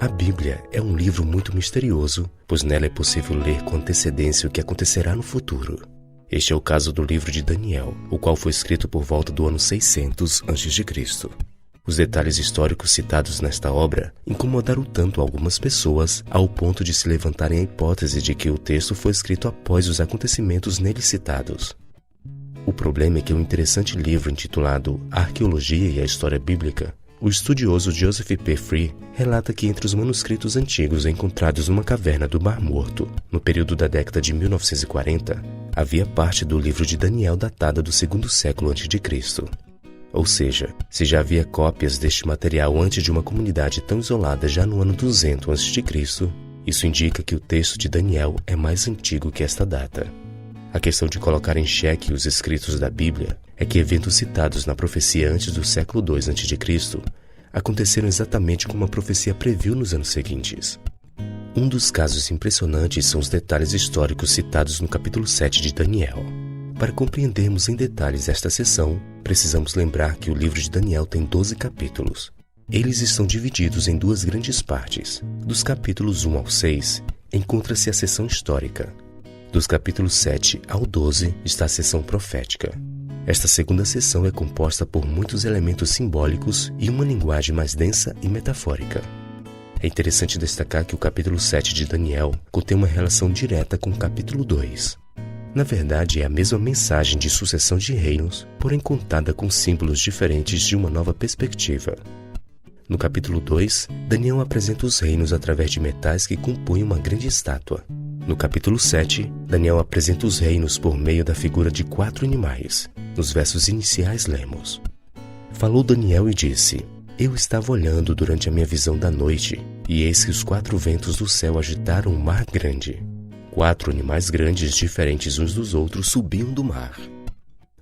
A Bíblia é um livro muito misterioso, pois nela é possível ler com antecedência o que acontecerá no futuro. Este é o caso do livro de Daniel, o qual foi escrito por volta do ano 600 a.C. Os detalhes históricos citados nesta obra incomodaram tanto algumas pessoas ao ponto de se levantarem a hipótese de que o texto foi escrito após os acontecimentos nele citados. O problema é que o interessante livro intitulado Arqueologia e a História Bíblica, o estudioso Joseph P. Free relata que entre os manuscritos antigos encontrados numa caverna do Mar Morto, no período da década de 1940, havia parte do livro de Daniel datada do segundo século a.C. Ou seja, se já havia cópias deste material antes de uma comunidade tão isolada já no ano 200 a.C., isso indica que o texto de Daniel é mais antigo que esta data. A questão de colocar em xeque os escritos da Bíblia é que eventos citados na profecia antes do século II a.C. aconteceram exatamente como a profecia previu nos anos seguintes. Um dos casos impressionantes são os detalhes históricos citados no capítulo 7 de Daniel. Para compreendermos em detalhes esta seção, precisamos lembrar que o livro de Daniel tem 12 capítulos. Eles estão divididos em duas grandes partes. Dos capítulos 1 ao 6, encontra-se a seção histórica. Dos capítulos 7 ao 12 está a seção profética. Esta segunda seção é composta por muitos elementos simbólicos e uma linguagem mais densa e metafórica. É interessante destacar que o capítulo 7 de Daniel contém uma relação direta com o capítulo 2. Na verdade, é a mesma mensagem de sucessão de reinos, porém contada com símbolos diferentes de uma nova perspectiva. No capítulo 2, Daniel apresenta os reinos através de metais que compõem uma grande estátua. No capítulo 7, Daniel apresenta os reinos por meio da figura de 4 animais. Nos versos iniciais lemos: Falou Daniel e disse: Eu estava olhando durante a minha visão da noite, e eis que os 4 ventos do céu agitaram um mar grande. 4 animais grandes diferentes uns dos outros subiam do mar.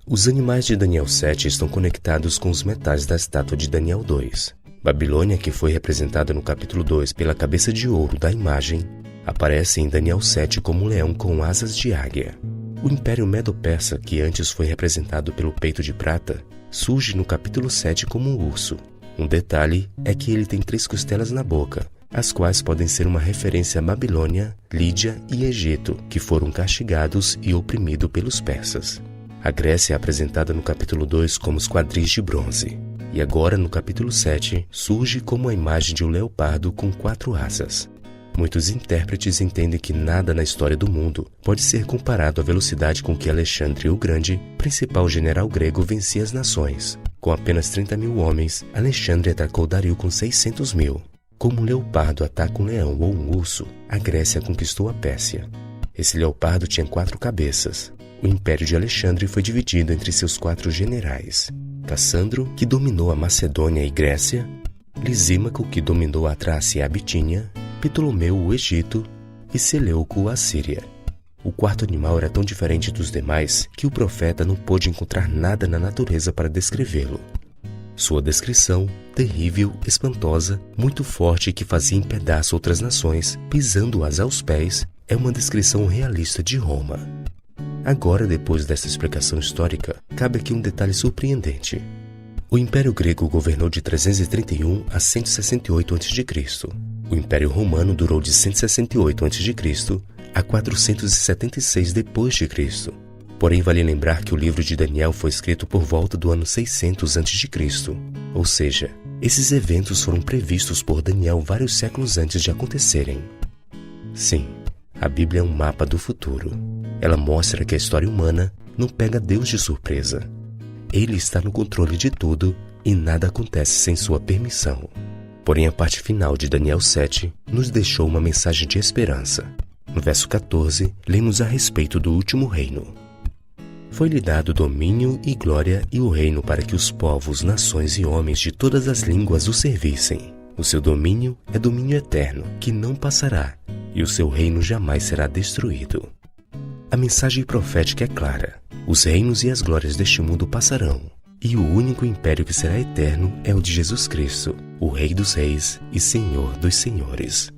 Os animais de Daniel 7 estão conectados com os metais da estátua de Daniel 2. Babilônia, que foi representada no capítulo 2 pela cabeça de ouro da imagem, aparece em Daniel 7 como um leão com asas de águia. O Império Medo-Persa, que antes foi representado pelo peito de prata, surge no capítulo 7 como um urso. Um detalhe é que ele tem 3 costelas na boca, as quais podem ser uma referência a Babilônia, Lídia e Egito, que foram castigados e oprimidos pelos persas. A Grécia é apresentada no capítulo 2 como os quadris de bronze, e agora no capítulo 7 surge como a imagem de um leopardo com 4 asas. Muitos intérpretes entendem que nada na história do mundo pode ser comparado à velocidade com que Alexandre o Grande, principal general grego, vencia as nações. Com apenas 30.000 homens, Alexandre atacou Dario com 600.000. Como um leopardo ataca um leão ou um urso, a Grécia conquistou a Pérsia. Esse leopardo tinha 4 cabeças. O império de Alexandre foi dividido entre seus 4 generais: Cassandro, que dominou a Macedônia e Grécia; Lisímaco, que dominou a Trácia e a Bitínia; Ptolomeu o Egito e Seleuco a Síria. O 4º animal era tão diferente dos demais que o profeta não pôde encontrar nada na natureza para descrevê-lo. Sua descrição, terrível, espantosa, muito forte e que fazia em pedaço outras nações, pisando-as aos pés, é uma descrição realista de Roma. Agora, depois desta explicação histórica, cabe aqui um detalhe surpreendente. O Império Grego governou de 331 a 168 a.C. O Império Romano durou de 168 a.C. a 476 d.C. Porém, vale lembrar que o livro de Daniel foi escrito por volta do ano 600 a.C. Ou seja, esses eventos foram previstos por Daniel vários séculos antes de acontecerem. Sim, a Bíblia é um mapa do futuro. Ela mostra que a história humana não pega Deus de surpresa. Ele está no controle de tudo e nada acontece sem sua permissão. Porém, a parte final de Daniel 7 nos deixou uma mensagem de esperança. No verso 14, lemos a respeito do último reino. Foi-lhe dado domínio e glória e o reino para que os povos, nações e homens de todas as línguas o servissem. O seu domínio é domínio eterno, que não passará, e o seu reino jamais será destruído. A mensagem profética é clara. Os reinos e as glórias deste mundo passarão, e o único império que será eterno é o de Jesus Cristo, o Rei dos Reis e Senhor dos Senhores.